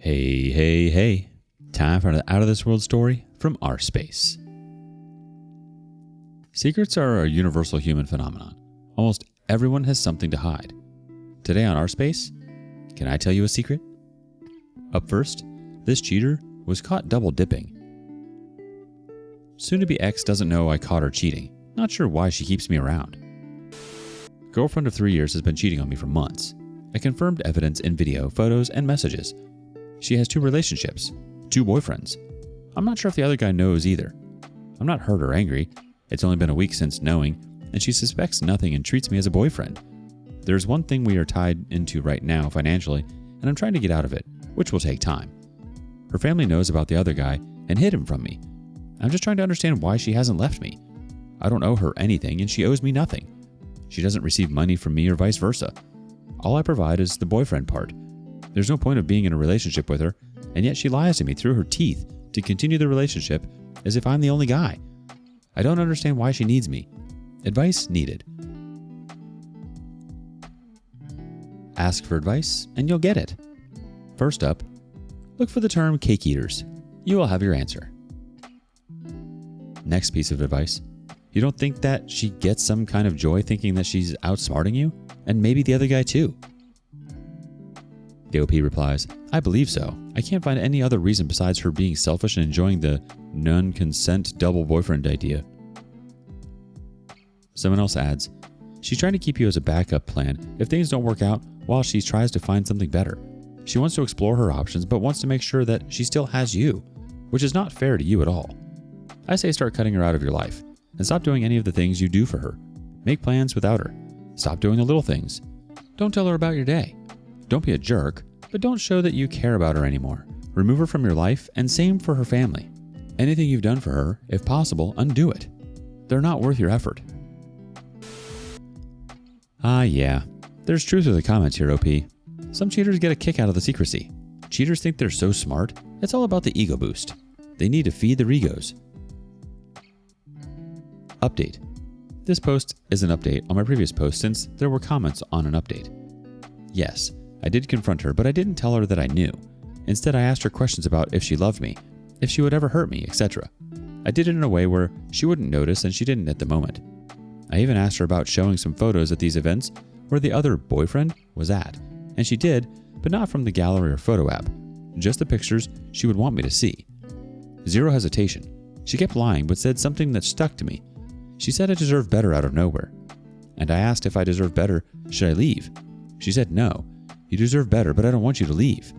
Hey, hey, hey. Time for an out-of-this-world story from rSpace. Secrets are a universal human phenomenon. Almost everyone has something to hide. Today on rSpace, can I tell you a secret? Up first, this cheater was caught double-dipping. Soon-to-be ex doesn't know I caught her cheating. Not sure why she keeps me around. Girlfriend of 3 years has been cheating on me for months. I confirmed evidence in video, photos, and messages. She has 2 relationships, 2 boyfriends. I'm not sure if the other guy knows either. I'm not hurt or angry. It's only been a week since knowing, and she suspects nothing and treats me as a boyfriend. There's one thing we are tied into right now financially, and I'm trying to get out of it, which will take time. Her family knows about the other guy and hid him from me. I'm just trying to understand why she hasn't left me. I don't owe her anything, and she owes me nothing. She doesn't receive money from me or vice versa. All I provide is the boyfriend part. There's no point of being in a relationship with her, and yet she lies to me through her teeth to continue the relationship as if I'm the only guy. I don't understand why she needs me. Advice needed. Ask for advice, and you'll get it. First up, look for the term cake eaters. You will have your answer. Next piece of advice. You don't think that she gets some kind of joy thinking that she's outsmarting you? And maybe the other guy too. The OP replies, I believe so. I can't find any other reason besides her being selfish and enjoying the non-consent double boyfriend idea. Someone else adds, she's trying to keep you as a backup plan if things don't work out while she tries to find something better. She wants to explore her options but wants to make sure that she still has you, which is not fair to you at all. I say start cutting her out of your life and stop doing any of the things you do for her. Make plans without her. Stop doing the little things. Don't tell her about your day. Don't be a jerk, but don't show that you care about her anymore. Remove her from your life, and same for her family. Anything you've done for her, if possible, undo it. They're not worth your effort. Yeah. There's truth to the comments here, OP. Some cheaters get a kick out of the secrecy. Cheaters think they're so smart. It's all about the ego boost. They need to feed their egos. Update. This post is an update on my previous post since there were comments on an update. Yes, I did confront her, but I didn't tell her that I knew. Instead, I asked her questions about if she loved me, if she would ever hurt me, etc. I did it in a way where she wouldn't notice and she didn't at the moment. I even asked her about showing some photos at these events where the other boyfriend was at, and she did, but not from the gallery or photo app, just the pictures she would want me to see. Zero hesitation. She kept lying but said something that stuck to me. She said I deserved better out of nowhere. And I asked if I deserved better, should I leave? She said no, you deserve better, but I don't want you to leave.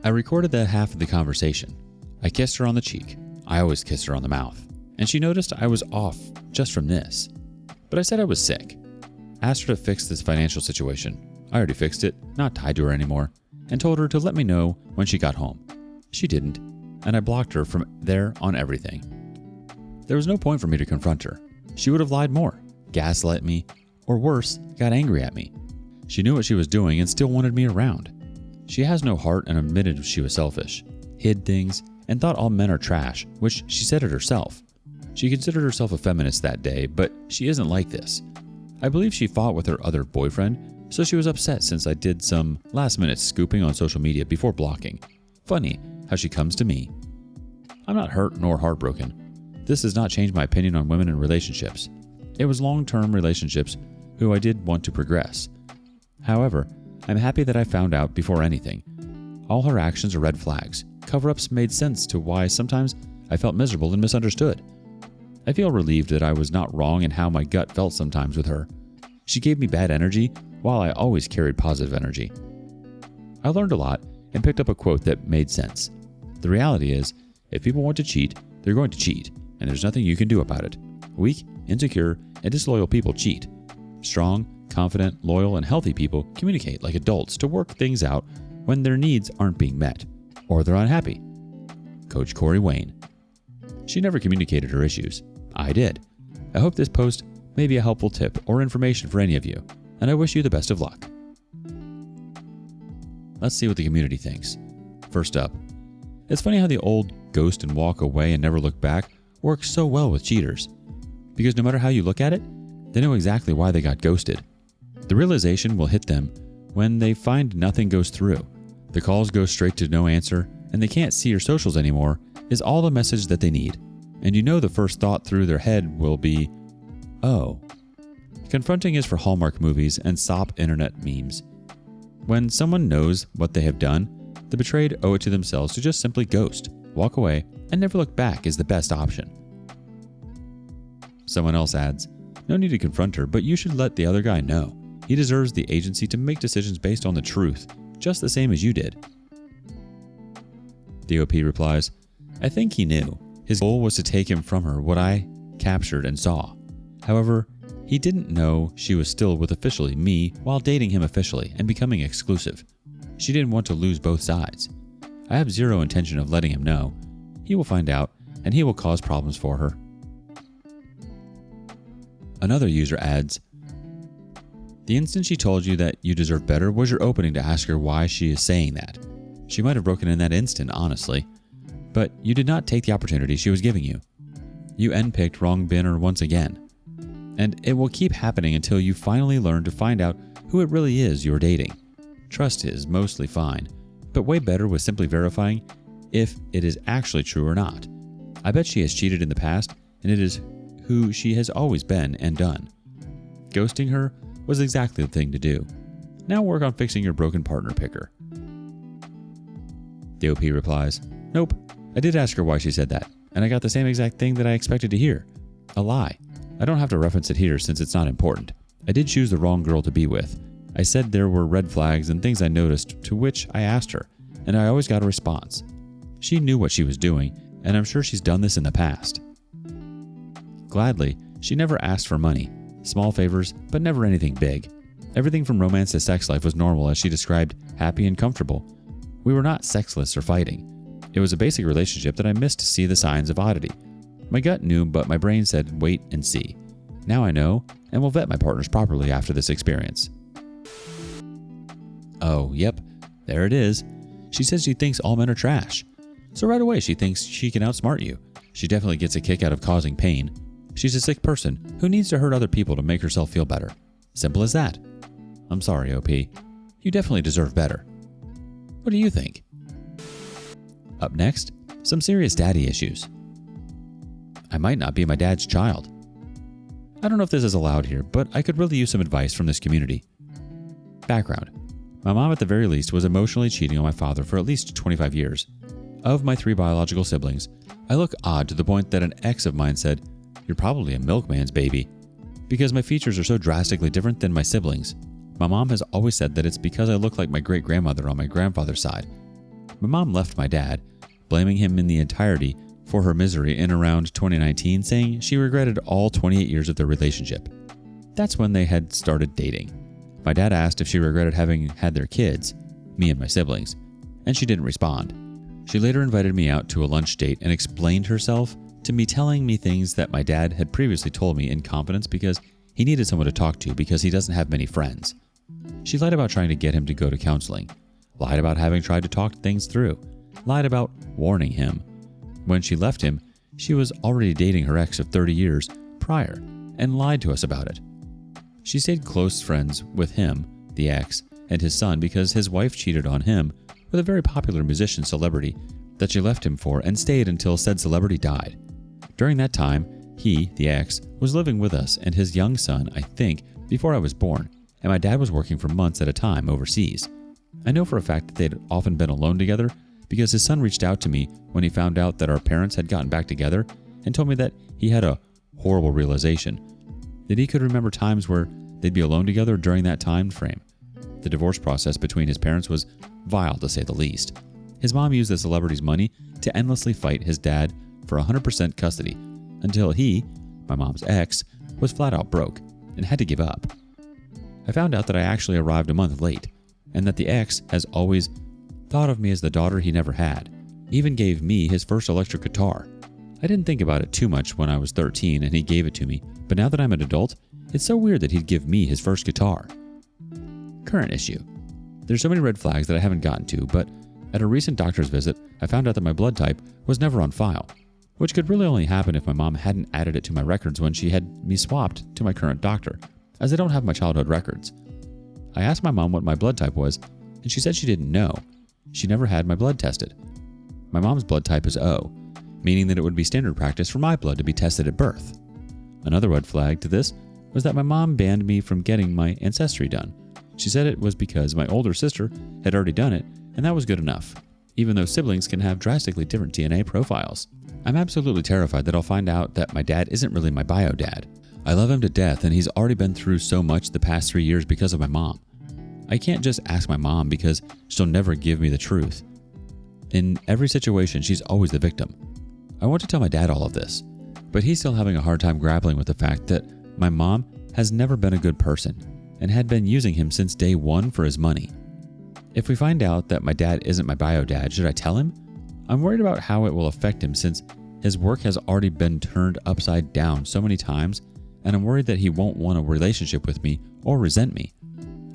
I recorded that half of the conversation. I kissed her on the cheek. I always kiss her on the mouth. And she noticed I was off just from this. But I said I was sick. Asked her to fix this financial situation. I already fixed it, not tied to her anymore, and told her to let me know when she got home. She didn't, and I blocked her from there on everything. There was no point for me to confront her. She would have lied more, gaslit me, or worse, got angry at me. She knew what she was doing and still wanted me around. She has no heart and admitted she was selfish, hid things, and thought all men are trash, which she said it herself. She considered herself a feminist that day, but she isn't like this. I believe she fought with her other boyfriend, so she was upset since I did some last-minute scooping on social media before blocking. Funny how she comes to me. I'm not hurt nor heartbroken. This does not change my opinion on women in relationships. It was long-term relationships who I did want to progress. However, I'm happy that I found out before anything. All her actions are red flags. Cover-ups made sense to why sometimes I felt miserable and misunderstood. I feel relieved that I was not wrong in how my gut felt sometimes with her. She gave me bad energy while I always carried positive energy. I learned a lot and picked up a quote that made sense. The reality is, if people want to cheat, they're going to cheat, and there's nothing you can do about it. Weak, insecure, and disloyal people cheat. Strong, confident, loyal, and healthy people communicate like adults to work things out when their needs aren't being met, or they're unhappy. Coach Corey Wayne. She never communicated her issues. I did. I hope this post may be a helpful tip or information for any of you, and I wish you the best of luck. Let's see what the community thinks. First up, it's funny how the old ghost and walk away and never look back works so well with cheaters. Because no matter how you look at it, they know exactly why they got ghosted. The realization will hit them when they find nothing goes through. The calls go straight to no answer, and they can't see your socials anymore, is all the message that they need. And you know the first thought through their head will be, oh. Confronting is for Hallmark movies and sop internet memes. When someone knows what they have done, the betrayed owe it to themselves to just simply ghost, walk away, and never look back is the best option. Someone else adds, no need to confront her, but you should let the other guy know. He deserves the agency to make decisions based on the truth, just the same as you did. The OP replies, I think he knew. His goal was to take him from her, what I captured and saw. However, he didn't know she was still with officially me while dating him officially and becoming exclusive. She didn't want to lose both sides. I have zero intention of letting him know. He will find out, and he will cause problems for her. Another user adds, the instant she told you that you deserve better was your opening to ask her why she is saying that. She might have broken in that instant, honestly. But you did not take the opportunity she was giving you. You end-picked wrong binner once again. And it will keep happening until you finally learn to find out who it really is you're dating. Trust is mostly fine, but way better with simply verifying if it is actually true or not. I bet she has cheated in the past, and it is who she has always been and done. Ghosting her was exactly the thing to do. Now work on fixing your broken partner picker. The OP replies, nope, I did ask her why she said that, and I got the same exact thing that I expected to hear. A lie. I don't have to reference it here since it's not important. I did choose the wrong girl to be with. I said there were red flags and things I noticed, to which I asked her, and I always got a response. She knew what she was doing, and I'm sure she's done this in the past. Gladly, she never asked for money. Small favors, but never anything big. Everything from romance to sex life was normal as she described, happy and comfortable. We were not sexless or fighting. It was a basic relationship that I missed to see the signs of oddity. My gut knew, but my brain said wait and see. Now I know, and will vet my partners properly after this experience. Oh, yep, there it is. She says she thinks all men are trash. So right away she thinks she can outsmart you. She definitely gets a kick out of causing pain. She's a sick person who needs to hurt other people to make herself feel better. Simple as that. I'm sorry, OP. You definitely deserve better. What do you think? Up next, some serious daddy issues. I might not be my dad's child. I don't know if this is allowed here, but I could really use some advice from this community. Background. My mom at the very least was emotionally cheating on my father for at least 25 years. Of my 3 biological siblings, I look odd to the point that an ex of mine said, "You're probably a milkman's baby," because my features are so drastically different than my siblings. My mom has always said that it's because I look like my great-grandmother on my grandfather's side. My mom left my dad, blaming him in the entirety for her misery in around 2019, saying she regretted all 28 years of their relationship. That's when they had started dating. My dad asked if she regretted having had their kids, me and my siblings, and she didn't respond. She later invited me out to a lunch date and explained herself to me, telling me things that my dad had previously told me in confidence because he needed someone to talk to because he doesn't have many friends. She lied about trying to get him to go to counseling, lied about having tried to talk things through, lied about warning him. When she left him, she was already dating her ex of 30 years prior and lied to us about it. She stayed close friends with him, the ex, and his son because his wife cheated on him with a very popular musician celebrity that she left him for and stayed until said celebrity died. During that time, he, the ex, was living with us and his young son, I think, before I was born, and my dad was working for months at a time overseas. I know for a fact that they'd often been alone together because his son reached out to me when he found out that our parents had gotten back together and told me that he had a horrible realization, that he could remember times where they'd be alone together during that time frame. The divorce process between his parents was vile, to say the least. His mom used the celebrity's money to endlessly fight his dad for 100% custody until he, my mom's ex, was flat out broke and had to give up. I found out that I actually arrived a month late and that the ex has always thought of me as the daughter he never had, even gave me his first electric guitar. I didn't think about it too much when I was 13 and he gave it to me, but now that I'm an adult, it's so weird that he'd give me his first guitar. Current issue. There's so many red flags that I haven't gotten to, but at a recent doctor's visit, I found out that my blood type was never on file, which could really only happen if my mom hadn't added it to my records when she had me swapped to my current doctor, as I don't have my childhood records. I asked my mom what my blood type was, and she said she didn't know. she never had my blood tested. My mom's blood type is O, meaning that it would be standard practice for my blood to be tested at birth. Another red flag to this was that my mom banned me from getting my ancestry done. She said it was because my older sister had already done it, and that was good enough, even though siblings can have drastically different DNA profiles. I'm absolutely terrified that I'll find out that my dad isn't really my bio dad. I love him to death, and he's already been through so much the past 3 years because of my mom. I can't just ask my mom because she'll never give me the truth. In every situation, she's always the victim. I want to tell my dad all of this, but he's still having a hard time grappling with the fact that my mom has never been a good person and had been using him since day one for his money. If we find out that my dad isn't my bio dad, should I tell him? I'm worried about how it will affect him since his work has already been turned upside down so many times, and I'm worried that he won't want a relationship with me or resent me.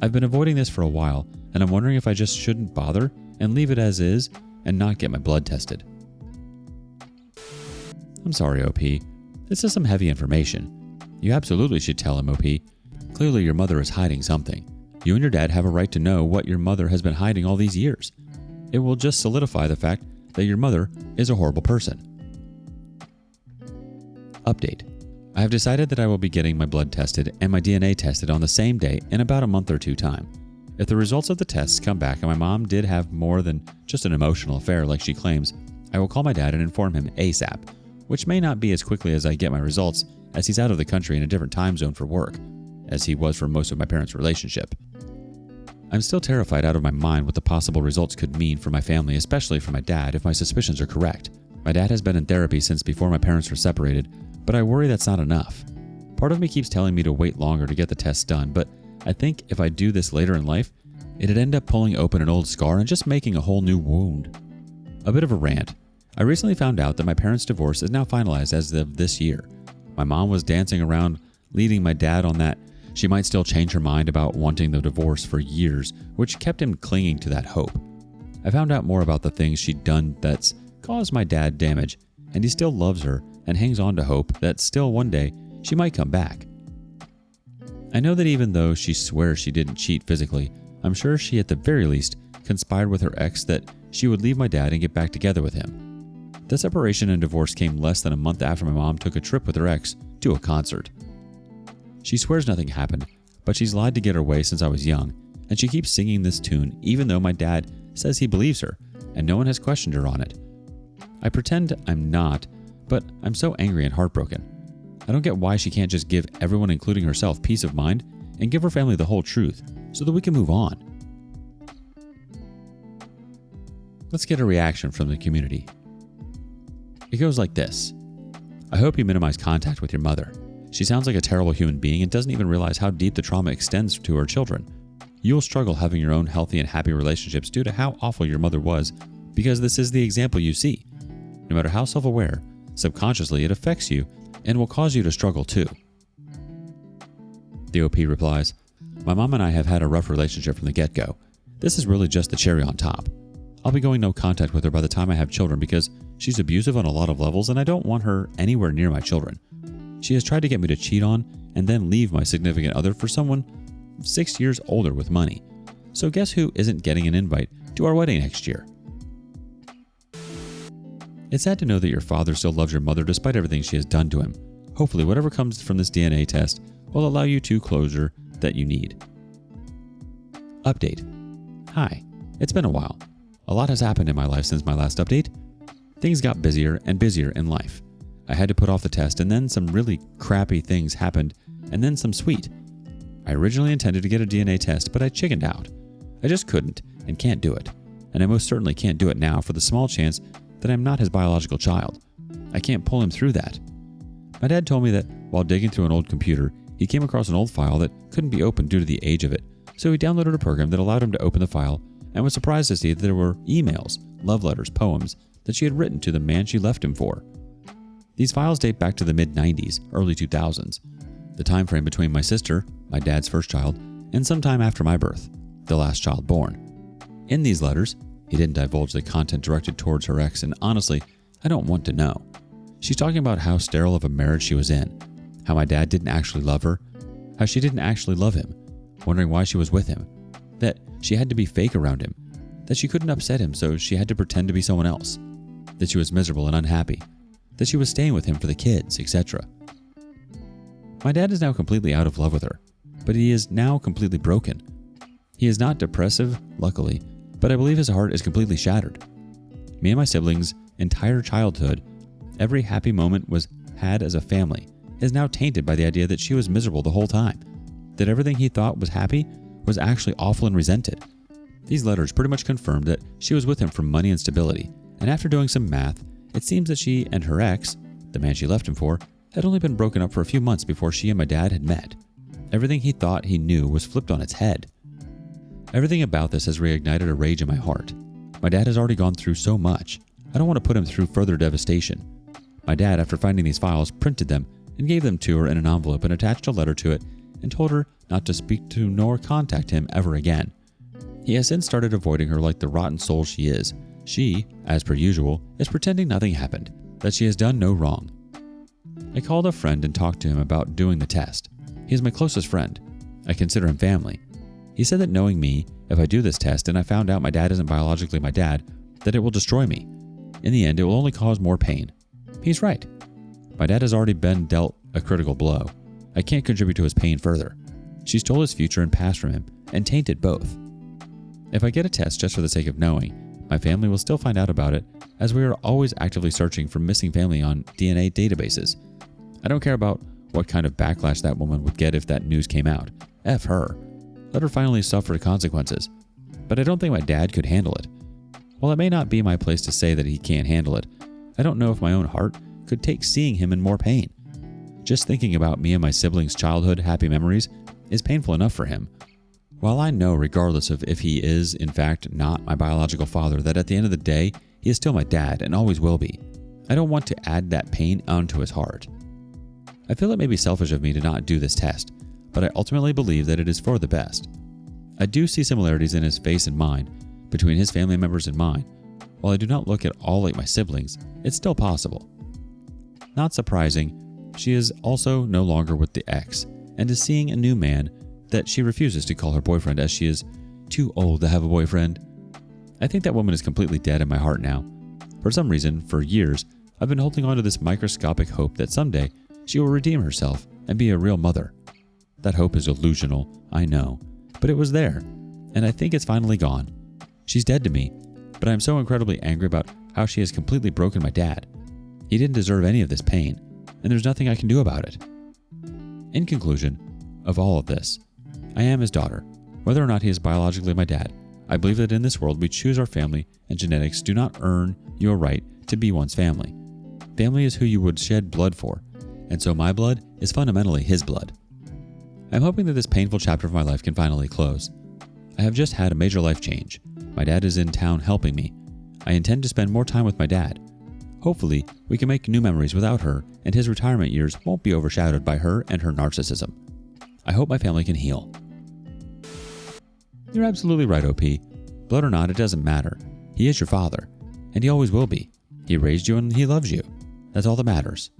I've been avoiding this for a while, and I'm wondering if I just shouldn't bother and leave it as is and not get my blood tested. I'm sorry, OP. This is some heavy information. You absolutely should tell him, OP. Clearly your mother is hiding something. You and your dad have a right to know what your mother has been hiding all these years. It will just solidify the fact that your mother is a horrible person. Update. I have decided that I will be getting my blood tested and my DNA tested on the same day in about a month or two time. If the results of the tests come back and my mom did have more than just an emotional affair like she claims, I will call my dad and inform him ASAP, which may not be as quickly as I get my results, as he's out of the country in a different time zone for work, as he was for most of my parents' relationship. I'm still terrified out of my mind what the possible results could mean for my family, especially for my dad, if my suspicions are correct. My dad has been in therapy since before my parents were separated, but I worry that's not enough. Part of me keeps telling me to wait longer to get the tests done, but I think if I do this later in life, it'd end up pulling open an old scar and just making a whole new wound. A bit of a rant. I recently found out that my parents' divorce is now finalized as of this year. My mom was dancing around leading my dad on that she might still change her mind about wanting the divorce for years, which kept him clinging to that hope. I found out more about the things she'd done that's caused my dad damage, and he still loves her and hangs on to hope that still one day she might come back. I know that even though she swears she didn't cheat physically, I'm sure she at the very least conspired with her ex that she would leave my dad and get back together with him. The separation and divorce came less than a month after my mom took a trip with her ex to a concert. She swears nothing happened, but she's lied to get her way since I was young, and she keeps singing this tune even though my dad says he believes her, and no one has questioned her on it. I pretend I'm not, but I'm so angry and heartbroken. I don't get why she can't just give everyone, including herself, peace of mind and give her family the whole truth so that we can move on. Let's get a reaction from the community. It goes like this. I hope you minimize contact with your mother. She sounds like a terrible human being and doesn't even realize how deep the trauma extends to her children. You will struggle having your own healthy and happy relationships due to how awful your mother was, because this is the example you see. No matter how self-aware, subconsciously it affects you and will cause you to struggle too. The OP replies, My mom and I have had a rough relationship from the get-go. This is really just the cherry on top. I'll be going no contact with her by the time I have children because she's abusive on a lot of levels and I don't want her anywhere near my children. She has tried to get me to cheat on and then leave my significant other for someone 6 years older with money. So guess who isn't getting an invite to our wedding next year? It's sad to know that your father still loves your mother despite everything she has done to him. Hopefully whatever comes from this DNA test will allow you to closure that you need. Update. Hi, it's been a while. A lot has happened in my life since my last update. Things got busier and busier in life. I had to put off the test and then some really crappy things happened and then some sweet. I originally intended to get a DNA test, but I chickened out. I just couldn't and can't do it. And I most certainly can't do it now for the small chance that I'm not his biological child. I can't pull him through that. My dad told me that while digging through an old computer, he came across an old file that couldn't be opened due to the age of it, so he downloaded a program that allowed him to open the file and was surprised to see that there were emails, love letters, poems that she had written to the man she left him for. These files date back to the mid-90s, early 2000s, the time frame between my sister, my dad's first child, and sometime after my birth, the last child born. In these letters, he didn't divulge the content directed towards her ex, and honestly, I don't want to know. She's talking about how sterile of a marriage she was in, how my dad didn't actually love her, how she didn't actually love him, wondering why she was with him, that she had to be fake around him, that she couldn't upset him, so she had to pretend to be someone else, that she was miserable and unhappy, that she was staying with him for the kids, etc. My dad is now completely out of love with her, but he is now completely broken. He is not depressive, luckily, but I believe his heart is completely shattered. Me and my siblings' entire childhood, every happy moment was had as a family, is now tainted by the idea that she was miserable the whole time, that everything he thought was happy was actually awful and resented. These letters pretty much confirmed that she was with him for money and stability, and after doing some math, it seems that she and her ex, the man she left him for, had only been broken up for a few months before she and my dad had met. Everything he thought he knew was flipped on its head. Everything about this has reignited a rage in my heart. My dad has already gone through so much. I don't want to put him through further devastation. My dad, after finding these files, printed them and gave them to her in an envelope and attached a letter to it and told her not to speak to nor contact him ever again. He has since started avoiding her like the rotten soul she is. She, as per usual, is pretending nothing happened, that she has done no wrong. I called a friend and talked to him about doing the test. He is my closest friend. I consider him family. He said that knowing me, if I do this test and I found out my dad isn't biologically my dad, that it will destroy me. In the end, it will only cause more pain. He's right. My dad has already been dealt a critical blow. I can't contribute to his pain further. She stole his future and past from him and tainted both. If I get a test just for the sake of knowing, my family will still find out about it, as we are always actively searching for missing family on DNA databases. I don't care about what kind of backlash that woman would get if that news came out. F her. Let her finally suffer the consequences. But I don't think my dad could handle it. While it may not be my place to say that he can't handle it, I don't know if my own heart could take seeing him in more pain. Just thinking about me and my siblings' childhood happy memories is painful enough for him. While I know, regardless of if he is, in fact, not my biological father, that at the end of the day, he is still my dad and always will be, I don't want to add that pain onto his heart. I feel it may be selfish of me to not do this test, but I ultimately believe that it is for the best. I do see similarities in his face and mine, between his family members and mine. While I do not look at all like my siblings, it's still possible. Not surprising, she is also no longer with the ex, and is seeing a new man that she refuses to call her boyfriend as she is too old to have a boyfriend. I think that woman is completely dead in my heart now. For some reason, for years, I've been holding on to this microscopic hope that someday she will redeem herself and be a real mother. That hope is illusional, I know, but it was there, and I think it's finally gone. She's dead to me, but I'm so incredibly angry about how she has completely broken my dad. He didn't deserve any of this pain, and there's nothing I can do about it. In conclusion, of all of this, I am his daughter. Whether or not he is biologically my dad, I believe that in this world we choose our family, and genetics do not earn your right to be one's family. Family is who you would shed blood for, and so my blood is fundamentally his blood. I'm hoping that this painful chapter of my life can finally close. I have just had a major life change. My dad is in town helping me. I intend to spend more time with my dad. Hopefully, we can make new memories without her, and his retirement years won't be overshadowed by her and her narcissism. I hope my family can heal. You're absolutely right, OP. Blood or not, it doesn't matter. He is your father, and he always will be. He raised you and he loves you. That's all that matters.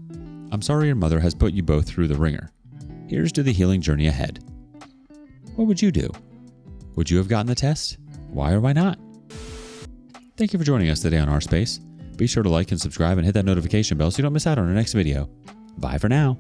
I'm sorry your mother has put you both through the ringer. Here's to the healing journey ahead. What would you do? Would you have gotten the test? Why or why not? Thank you for joining us today on rSpace. Be sure to like and subscribe and hit that notification bell so you don't miss out on our next video. Bye for now.